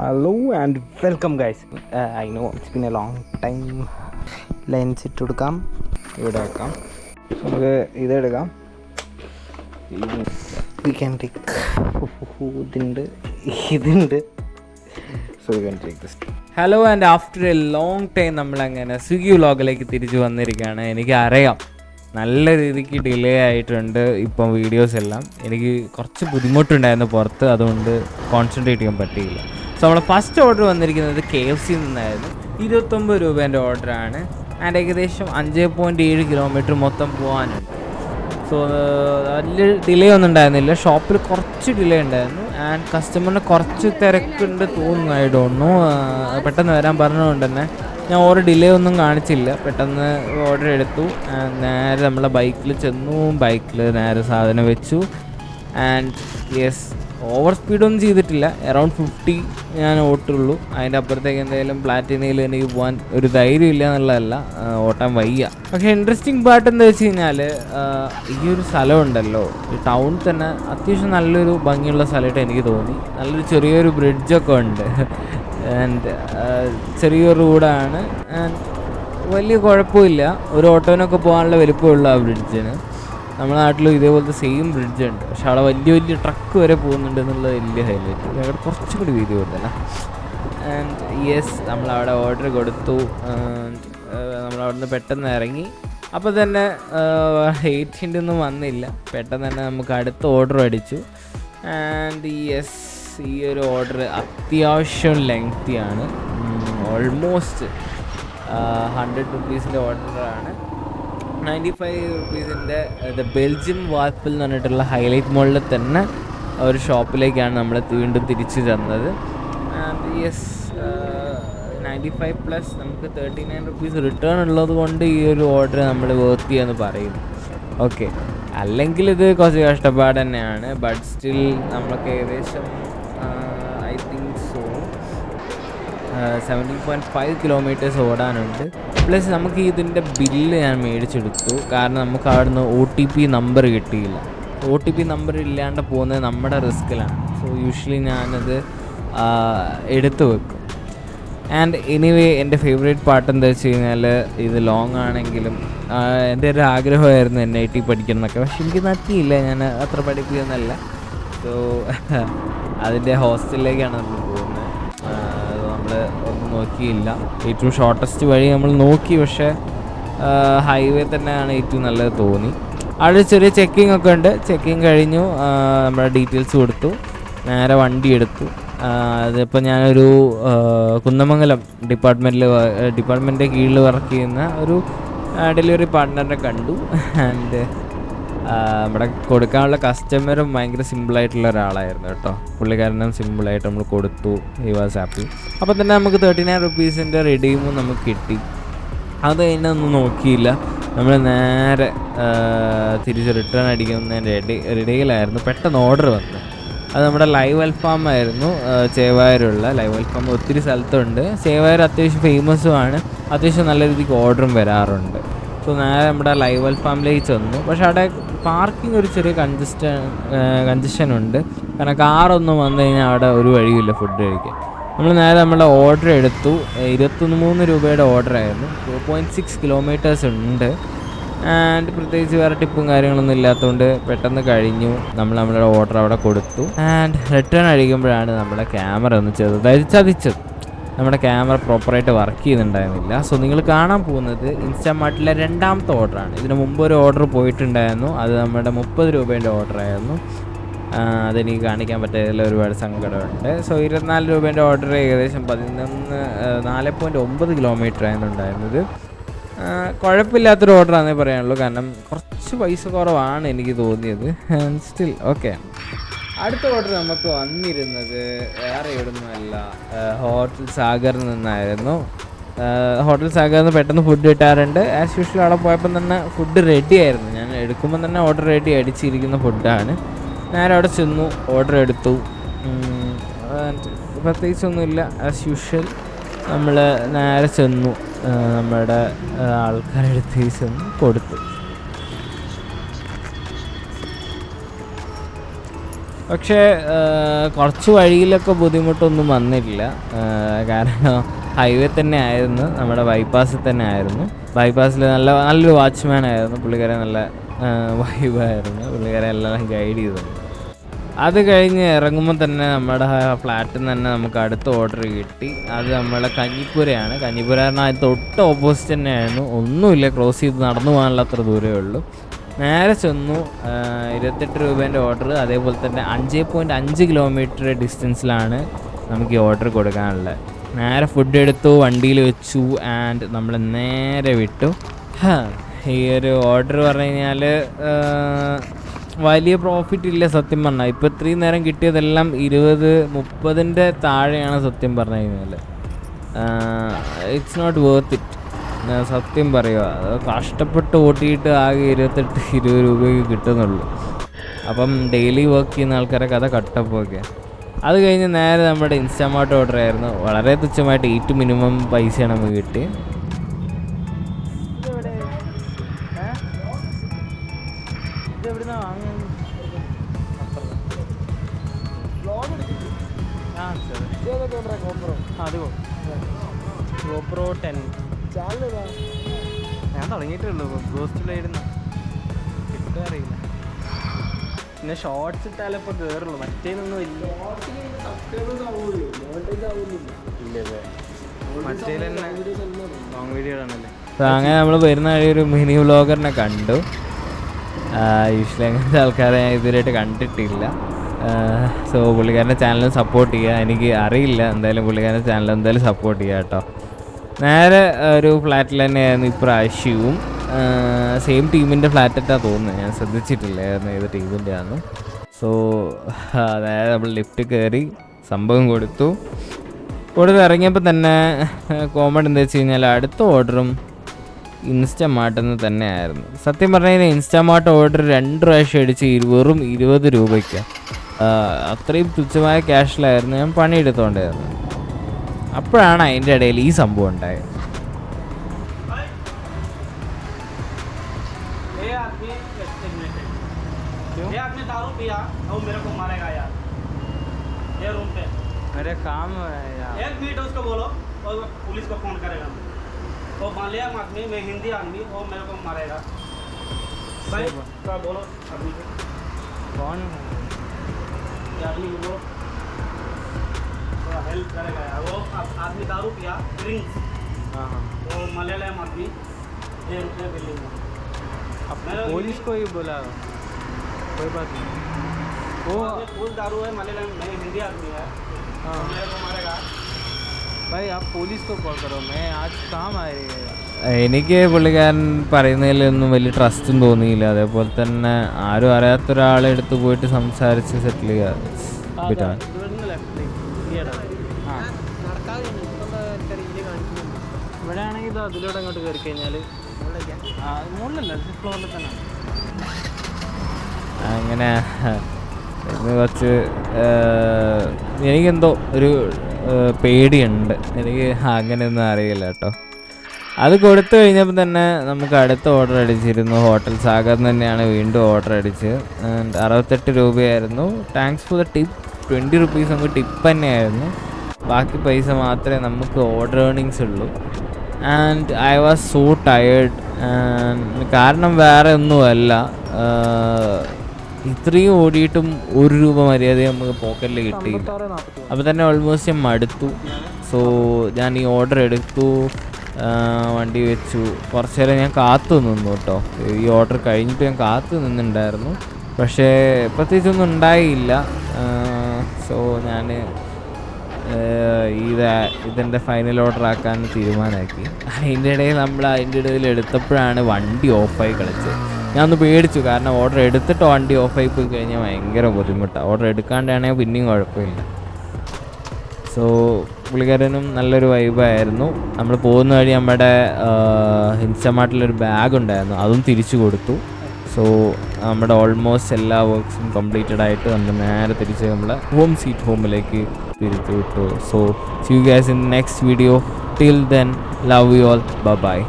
Hello and welcome guys. I know it's been a long time. Lens ഇട്ട് കൊടുക്കാം, ഇവിടെ വെക്കാം, നമുക്ക് ഇതെടുക്കാം. വി ക്യാൻ ടേക്ക് ഇതുണ്ട്. So we can take this. Hello and after A long time നമ്മളങ്ങനെ സ്വിഗ്ഗി വ്ളോഗിലേക്ക് തിരിച്ചു വന്നിരിക്കുകയാണ്. എനിക്കറിയാം നല്ല രീതിക്ക് ഡിലേ ആയിട്ടുണ്ട് ഇപ്പം വീഡിയോസ് എല്ലാം. എനിക്ക് കുറച്ച് ബുദ്ധിമുട്ടുണ്ടായിരുന്നു പുറത്ത്, അതുകൊണ്ട് കോൺസെൻട്രേറ്റ് ചെയ്യാൻ പറ്റിയില്ല. സോ നമ്മൾ ഫസ്റ്റ് ഓർഡർ വന്നിരിക്കുന്നത് KFC നിന്നായിരുന്നു. 29 രൂപേൻ്റെ ഓർഡറാണ്. ആൻഡ് ഏകദേശം 5.7 കിലോമീറ്റർ മൊത്തം പോകാനുണ്ട്. സോ വലിയ ഡിലേ ഒന്നും ഉണ്ടായിരുന്നില്ല. ഷോപ്പിൽ കുറച്ച് ഡിലേ ഉണ്ടായിരുന്നു. ആൻഡ് കസ്റ്റമറിന് കുറച്ച് തിരക്കുണ്ട് തോന്നുന്നു. I don't know. പെട്ടെന്ന് വരാൻ പറഞ്ഞതുകൊണ്ട് തന്നെ ഞാൻ ഓരോ ഡിലേ ഒന്നും കാണിച്ചില്ല. പെട്ടെന്ന് ഓർഡർ എടുത്തു. നേരെ നമ്മളെ ബൈക്കിൽ ചെന്നു. ബൈക്കിൽ നേരെ സാധനം വെച്ചു. ആൻഡ് യെസ്, ഓവർ സ്പീഡൊന്നും ചെയ്തിട്ടില്ല. അറൗണ്ട് 50 ഞാൻ ഓട്ടുള്ളൂ. അതിൻ്റെ അപ്പുറത്തേക്ക് എന്തെങ്കിലും പ്ലാറ്റിനയിൽ എനിക്ക് പോകാൻ ഒരു ധൈര്യം ഇല്ല എന്നുള്ളതല്ല, ഓട്ടാൻ വയ്യ. പക്ഷേ ഇൻട്രസ്റ്റിംഗ് പാർട്ട് എന്താ വെച്ച് കഴിഞ്ഞാൽ, ഈ ഒരു സ്ഥലമുണ്ടല്ലോ, ഈ ടൗൺ തന്നെ അത്യാവശ്യം നല്ലൊരു ഭംഗിയുള്ള സ്ഥലമായിട്ട് എനിക്ക് തോന്നി. നല്ലൊരു ചെറിയൊരു ബ്രിഡ്ജൊക്കെ ഉണ്ട്. ആൻഡ് ചെറിയൊരു റോഡാണ്. ആൻഡ് വലിയ കുഴപ്പമില്ല. ഒരു ഓട്ടോനൊക്കെ പോകാനുള്ള വലിപ്പമുള്ള ആ ബ്രിഡ്ജിന്. നമ്മുടെ നാട്ടിലും ഇതേപോലത്തെ സെയിം ബ്രിഡ്ജ് ഉണ്ട്, പക്ഷെ അവിടെ വലിയ വലിയ ട്രക്ക് വരെ പോകുന്നുണ്ട് എന്നുള്ളത് വലിയ ഹൈലൈറ്റ്. അവിടെ കുറച്ചും കൂടി വീതി കൂടുതലാണ്. ആൻഡ് യെസ്, നമ്മളവിടെ ഓർഡർ കൊടുത്തു. നമ്മളവിടെ നിന്ന് പെട്ടെന്ന് ഇറങ്ങി. അപ്പോൾ തന്നെ 8 ഒന്നും വന്നില്ല. പെട്ടെന്ന് തന്നെ നമുക്ക് അടുത്ത ഓർഡർ അടിച്ചു. ആൻഡ് യെസ്, ഈ ഒരു ഓർഡർ അത്യാവശ്യം ലെങ്തിയാണ്. ഓൾമോസ്റ്റ് 100 റുപ്പീസിൻ്റെ ഓർഡറാണ്. 95 റുപ്പീസിൻ്റെ ബെൽജിയം വാഫിൾ എന്ന് പറഞ്ഞിട്ടുള്ള ഹൈലൈറ്റ് മോളിൽ തന്നെ ഒരു ഷോപ്പിലേക്കാണ് നമ്മൾ വീണ്ടും തിരിച്ചു തന്നത്. ആൻഡ് യെസ്, 95 പ്ലസ് നമുക്ക് 39 റുപ്പീസ് റിട്ടേൺ ഉള്ളത് കൊണ്ട് ഈ ഒരു ഓർഡർ നമ്മൾ വേർത്തി എന്ന് പറയുന്നു. ഓക്കെ, അല്ലെങ്കിൽ ഇത് കുറച്ച് കഷ്ടപ്പാട് തന്നെയാണ്. ബട്ട് സ്റ്റിൽ നമ്മൾക്ക് ഏകദേശം ഐ തിങ്ക് സോ 17.5 കിലോമീറ്റേഴ്സ് ഓടാനുണ്ട്. പ്ലസ് നമുക്ക് ഇതിൻ്റെ ബില്ല് ഞാൻ മേടിച്ചെടുത്തു. കാരണം നമുക്ക് അവിടുന്ന് OTP നമ്പർ കിട്ടിയില്ല. OTP നമ്പർ ഇല്ലാണ്ട് പോകുന്നത് നമ്മുടെ റിസ്ക്കിലാണ്. സോ യൂഷ്വലി ഞാനത് എടുത്തു വെക്കും. ആൻഡ് എനിവേ, എൻ്റെ ഫേവറേറ്റ് പാർട്ട് എന്താ വെച്ച് കഴിഞ്ഞാൽ, ഇത് ലോങ് ആണെങ്കിലും എൻ്റെ ഒരു ആഗ്രഹമായിരുന്നു NIT പഠിക്കണം എന്നൊക്കെ. പക്ഷെ എനിക്ക് പറ്റിയില്ല, ഞാൻ അത്ര പഠിപ്പിക്കുന്നല്ല. സോ അതിൻ്റെ ഹോസ്റ്റലിലേക്കാണ് നമ്മൾ പോകുന്നത്. ഒന്നും നോക്കിയില്ല. ഏറ്റവും ഷോർട്ടസ്റ്റ് വഴി നമ്മൾ നോക്കി, പക്ഷേ ഹൈവേ തന്നെയാണ് ഏറ്റവും നല്ലത് തോന്നി. അവിടെ ചെറിയ ചെക്കിംഗ് ഒക്കെ ഉണ്ട്. ചെക്കിങ് കഴിഞ്ഞു. നമ്മുടെ ഡീറ്റെയിൽസ് കൊടുത്തു. നേരെ വണ്ടി എടുത്തു. അതിപ്പോൾ ഞാനൊരു കുന്നമംഗലം ഡിപ്പാർട്ട്മെൻറ്റിൻ്റെ കീഴിൽ വർക്ക് ചെയ്യുന്ന ഒരു ഡെലിവറി പാർട്ട്ണറിനെ കണ്ടു. ആൻഡ് നമ്മുടെ കൊടുക്കാനുള്ള കസ്റ്റമറും ഭയങ്കര സിമ്പിളായിട്ടുള്ള ഒരാളായിരുന്നു കേട്ടോ. പുള്ളിക്കാരനും സിമ്പിളായിട്ട് നമ്മൾ കൊടുത്തു. He was happy. അപ്പോൾ തന്നെ നമുക്ക് 39 റുപ്പീസിൻ്റെ റിഡീമും നമുക്ക് കിട്ടി. അത് കഴിഞ്ഞൊന്നും നോക്കിയില്ല. നമ്മൾ നേരെ തിരിച്ച് റിട്ടേൺ അടിക്കുന്നതിൻ്റെ ഇടയിലായിരുന്നു പെട്ടെന്ന് ഓർഡർ വന്നത്. അത് നമ്മുടെ ലൈവ് അൽഫാം ആയിരുന്നു. ചേവായൂരുള്ള ലൈവ് അൽഫാം ഒത്തിരി സ്ഥലത്തുണ്ട്. ചേവായൂർ അത്യാവശ്യം ഫേമസുമാണ്. അത്യാവശ്യം നല്ല രീതിക്ക് ഓർഡറും വരാറുണ്ട്. സോ നേരെ നമ്മുടെ ലൈവ് അൽഫാമിലേക്ക് ചെന്നു. പക്ഷേ അവിടെ പാർക്കിംഗ് ഒരു ചെറിയ കൺജഷൻ ഉണ്ട്. കാരണം കാറൊന്നും വന്നു കഴിഞ്ഞാൽ അവിടെ ഒരു വഴിയില്ല ഫുഡ് കഴിക്കാൻ. നമ്മൾ നേരെ നമ്മുടെ ഓർഡർ എടുത്തു. 23 രൂപയുടെ ഓർഡറായിരുന്നു. 4.6 കിലോമീറ്റേഴ്സ് ഉണ്ട്. ആൻഡ് പ്രത്യേകിച്ച് വേറെ ടിപ്പും കാര്യങ്ങളൊന്നും ഇല്ലാത്തതുകൊണ്ട് പെട്ടെന്ന് കഴിഞ്ഞു. നമ്മുടെ ഓർഡർ അവിടെ കൊടുത്തു. ആൻഡ് റിട്ടേൺ അടിക്കുമ്പോഴാണ് നമ്മുടെ ക്യാമറ ഒന്ന് ചെറുതായി ചതിച്ചത്. നമ്മുടെ ക്യാമറ പ്രോപ്പറായിട്ട് വർക്ക് ചെയ്യുന്നുണ്ടായിരുന്നില്ല. സോ നിങ്ങൾ കാണാൻ പോകുന്നത് ഇൻസ്റ്റാമാർട്ടിലെ 2ാമത്തെ ഓർഡറാണ്. ഇതിന് മുമ്പ് ഒരു ഓർഡർ പോയിട്ടുണ്ടായിരുന്നു. അത് നമ്മുടെ 30 രൂപേൻ്റെ ഓർഡറായിരുന്നു. അതെനിക്ക് കാണിക്കാൻ പറ്റിയതിൽ ഒരുപാട് സങ്കടമുണ്ട്. സോ 24 രൂപേൻ്റെ ഓർഡർ ഏകദേശം 4.9 കിലോമീറ്റർ ആയിരുന്നു ഉണ്ടായിരുന്നത്. കുഴപ്പമില്ലാത്തൊരു ഓർഡറാണെന്നേ പറയാനുള്ളൂ. കാരണം കുറച്ച് പൈസ കുറവാണ് എനിക്ക് തോന്നിയത്. Still okay. അടുത്ത ഓർഡർ നമുക്ക് വന്നിരുന്നത് വേറെ എവിടുന്നല്ല, ഹോട്ടൽ സാഗറിൽ നിന്നായിരുന്നു. ഹോട്ടൽ സാഗറിൽ നിന്ന് പെട്ടെന്ന് ഫുഡ് കിട്ടാറുണ്ട്. ആസ് യൂഷ്വൽ അവിടെ പോയപ്പം തന്നെ ഫുഡ് റെഡി ആയിരുന്നു. ഞാൻ എടുക്കുമ്പോൾ തന്നെ ഓർഡർ റെഡി അടിച്ചിരിക്കുന്ന ഫുഡാണ്. നേരെ അവിടെ ചെന്നു, ഓർഡർ എടുത്തു. പ്രത്യേകിച്ചൊന്നുമില്ല. ആസ് യൂഷ്വൽ നമ്മൾ നേരെ ചെന്നു, നമ്മുടെ ആൾക്കാരെടുത്ത് ചെന്ന് കൊടുത്തു. പക്ഷേ കുറച്ച് വഴിയിലൊക്കെ ബുദ്ധിമുട്ടൊന്നും വന്നില്ല. കാരണം ഹൈവേ തന്നെ ആയിരുന്നു, നമ്മുടെ ബൈപ്പാസിൽ തന്നെ ആയിരുന്നു. ബൈപ്പാസിൽ നല്ലൊരു വാച്ച്മാൻ ആയിരുന്നു, പുള്ളിക്കാരൻ നല്ല വൈബായിരുന്നു, പുള്ളിക്കാരൻ എല്ലാം ഗൈഡ് ചെയ്തിട്ടുണ്ട്. അത് കഴിഞ്ഞ് ഇറങ്ങുമ്പോൾ തന്നെ നമ്മുടെ ഫ്ലാറ്റിൽ നിന്ന് തന്നെ നമുക്ക് അടുത്ത ഓർഡർ കിട്ടി. അത് നമ്മളെ കഞ്ഞിപ്പുരയാണ്. കഞ്ഞിപ്പുര പറഞ്ഞാൽ തൊട്ട് ഓപ്പോസിറ്റ് തന്നെയായിരുന്നു, ഒന്നുമില്ല, ക്രോസ് ചെയ്ത് നടന്നു പോകാനുള്ള അത്ര ദൂരമേ ഉള്ളൂ. നേരെ ചെന്നു, 28 രൂപേൻ്റെ ഓർഡർ. അതേപോലെ തന്നെ 5.5 കിലോമീറ്റർ ഡിസ്റ്റൻസിലാണ് നമുക്ക് ഈ ഓർഡർ കൊടുക്കാനുള്ളത്. നേരെ ഫുഡ് എടുത്തു, വണ്ടിയിൽ വെച്ചു, ആൻഡ് നമ്മൾ നേരെ വിട്ടു. ഈ ഒരു ഓർഡർ പറഞ്ഞു കഴിഞ്ഞാൽ വലിയ പ്രോഫിറ്റ് ഇല്ല സത്യം പറഞ്ഞാൽ. ഇപ്പോൾ ഇത്രയും നേരം കിട്ടിയതെല്ലാം 20-30 താഴെയാണ് സത്യം പറഞ്ഞു കഴിഞ്ഞാൽ. ഇറ്റ്സ് നോട്ട് വർത്ത് ഇറ്റ്, സത്യം പറയുക. കഷ്ടപ്പെട്ട് ഓട്ടിയിട്ട് ആകെ 28-20 രൂപയ്ക്ക് കിട്ടുന്നുള്ളൂ. അപ്പം ഡെയിലി വർക്ക് ചെയ്യുന്ന ആൾക്കാരൊക്കെ അത് കട്ടപ്പൊക്കെ. അത് കഴിഞ്ഞ് നേരെ നമ്മുടെ ഇൻസ്റ്റാമാർട്ട് ഓർഡർ ആയിരുന്നു. വളരെ തുച്ഛമായിട്ട് 8 മിനിമം പൈസയാണ് നമുക്ക് കിട്ടി. GoPro 10 ഞാൻ തുടങ്ങിയിട്ടുള്ളൂ, ഗോസ്റ്റിലായിരുന്നു, കിട്ടുക അറിയില്ല. പിന്നെ ഷോർട്സ് ഇട്ടാലേ ഇപ്പോൾ കയറുള്ളൂ, മറ്റേതൊന്നും ഇല്ല. മറ്റേ തന്നെ ലോങ് വീഡിയോ ആണല്ലേ. അപ്പോൾ അങ്ങനെ നമ്മൾ വരുന്ന വഴി ഒരു മിനി വ്ളോഗറിനെ കണ്ടു. യൂഷ്വലി അങ്ങനത്തെ ആൾക്കാരെ ഞാൻ ഇതുവരെയായിട്ട് കണ്ടിട്ടില്ല. സോ പുള്ളിക്കാരൻ്റെ ചാനലും സപ്പോർട്ട് ചെയ്യുക. എനിക്ക് അറിയില്ല, എന്തായാലും പുള്ളിക്കാരൻ്റെ ചാനൽ എന്തായാലും സപ്പോർട്ട് ചെയ്യുക കേട്ടോ. നേരെ ഒരു ഫ്ലാറ്റിൽ തന്നെയായിരുന്നു ഇപ്രാവശ്യവും. സെയിം ടീമിൻ്റെ ഫ്ലാറ്റായിട്ടാണ് തോന്നുന്നത്, ഞാൻ ശ്രദ്ധിച്ചിട്ടില്ലായിരുന്നു ഏത് ടീമിൻ്റെ ആണ്. സോ നേരെ നമ്മൾ ലിഫ്റ്റ് കയറി സംഭവം കൊടുത്ത് ഇറങ്ങിയപ്പോൾ തന്നെ കോമഡി എന്താ വെച്ച് കഴിഞ്ഞാൽ അടുത്ത ഓർഡറും ഇൻസ്റ്റാമാർട്ടിൽ നിന്ന് തന്നെ ആയിരുന്നു. സത്യം പറഞ്ഞു കഴിഞ്ഞാൽ ഇൻസ്റ്റാമാർട്ട് ഓർഡർ 2 പ്രാവശ്യം അടിച്ച് വെറും 20 രൂപയ്ക്കാണ്. അത്രയും തുച്ഛമായ ക്യാഷിലായിരുന്നു ഞാൻ പണിയെടുത്തോണ്ടായിരുന്നു. അപ്പോഴാണ് അതിൻ്റെ ഇടയിൽ ഈ സംഭവം ഉണ്ടായത്. मेरे काम है यार, 1 मिनट उसको बोलो और पुलिस को फोन करेगा. वो मलयालम आदमी, मैं हिंदी आदमी, वो मेरे को मारेगा. भाई क्या बोलो आदमी को, कौन ये आदमी को बोलो थोड़ा हेल्प करेगा यार. वो आदमी दारू पिया, ड्रिंक्स. हाँ हाँ, वो मलयालम आदमी 1 रुपये बिल्डिंग में. अब पुलिस को ही बोला, कोई बात नहीं. वो फुल दारू है, मलयालम, मैं हिंदी आदमी है. हाँ, मेरे को मारेगा. भाई आप पुलिस को कॉल करो, मैं आज काम आएगा. എനിക്ക് പുള്ളിക്കാരൻ പറയുന്നതിലൊന്നും വലിയ ട്രസ്റ്റും തോന്നിയില്ല. അതേപോലെ തന്നെ ആരും അറിയാത്ത ഒരാളെ എടുത്ത് പോയിട്ട് സംസാരിച്ച് സെറ്റിൽ ചെയ്യുക. ഇവിടെ ആണെങ്കിൽ ഇത് അതിലൂടെ അങ്ങോട്ട് കയറി കഴിഞ്ഞാൽ മുകളിലല്ല, ഫ്ലോറിൽ തന്നെ. അങ്ങനെ ഇന്ന് കുറച്ച് എനിക്കെന്തോ ഒരു പേടിയുണ്ട്. എനിക്ക് അങ്ങനെയൊന്നും അറിയില്ല കേട്ടോ. അത് കൊടുത്തു കഴിഞ്ഞപ്പോൾ തന്നെ നമുക്ക് അടുത്ത ഓർഡർ അടിച്ചിരുന്നു. ഹോട്ടൽ സാഗർ തന്നെയാണ് വീണ്ടും ഓർഡർ അടിച്ച്. 68 രൂപയായിരുന്നു. Thanks for the tip. 20 rupees നമുക്ക് ടിപ്പ് തന്നെയായിരുന്നു. ബാക്കി പൈസ മാത്രമേ നമുക്ക് ഓർഡർ ഏർണിങ്സ് ഉള്ളൂ. And I was so tired. കാരണം വേറെ ഒന്നുമല്ല, ഇത്രയും ഓടിയിട്ടും 1 രൂപ മര്യാദ നമുക്ക് പോക്കറ്റിൽ കിട്ടിയില്ല. അപ്പോൾ തന്നെ ഓൾമോസ്റ്റ് ഞാൻ മടുത്തു. സോ ഞാൻ ഈ ഓർഡർ എടുത്തു, വണ്ടി വെച്ചു. കുറച്ച് നേരം ഞാൻ കാത്തു നിന്നു കേട്ടോ. ഈ ഓർഡർ കഴിഞ്ഞിട്ട് ഞാൻ കാത്തു നിന്നുണ്ടായിരുന്നു, പക്ഷേ പ്രത്യേകിച്ചൊന്നും ഉണ്ടായില്ല. സോ ഞാൻ ഇതെൻ്റെ ഫൈനൽ ഓർഡർ ആക്കാൻ തീരുമാനമാക്കി. അതിൻ്റെ ഇടയിൽ എടുത്തപ്പോഴാണ് വണ്ടി ഓഫായി കളിച്ചത്. ഞാൻ ഒന്ന് പേടിച്ചു, കാരണം ഓർഡർ എടുത്തിട്ട് വണ്ടി ഓഫായി പോയി കഴിഞ്ഞാൽ ഭയങ്കര ബുദ്ധിമുട്ടാണ്. ഓർഡർ എടുക്കാണ്ടാണെങ്കിൽ പിന്നെയും കുഴപ്പമില്ല. സോ പുള്ളിക്കാരനും നല്ലൊരു വൈബായിരുന്നു. നമ്മൾ പോകുന്ന വഴി നമ്മുടെ ഇൻസ്റ്റാമാർട്ടിലൊരു ബാഗ് ഉണ്ടായിരുന്നു, അതും തിരിച്ചു കൊടുത്തു. സോ നമ്മുടെ ഓൾമോസ്റ്റ് എല്ലാ വർക്ക്സും കംപ്ലീറ്റഡ് ആയിട്ട് നമ്മൾ നേരെ തിരിച്ച് നമ്മളെ ഹോം സ്വീറ്റ് ഹോമിലേക്ക് തിരിച്ചു വിട്ടു. So see you guys in next video. Till then, love you all, bye by.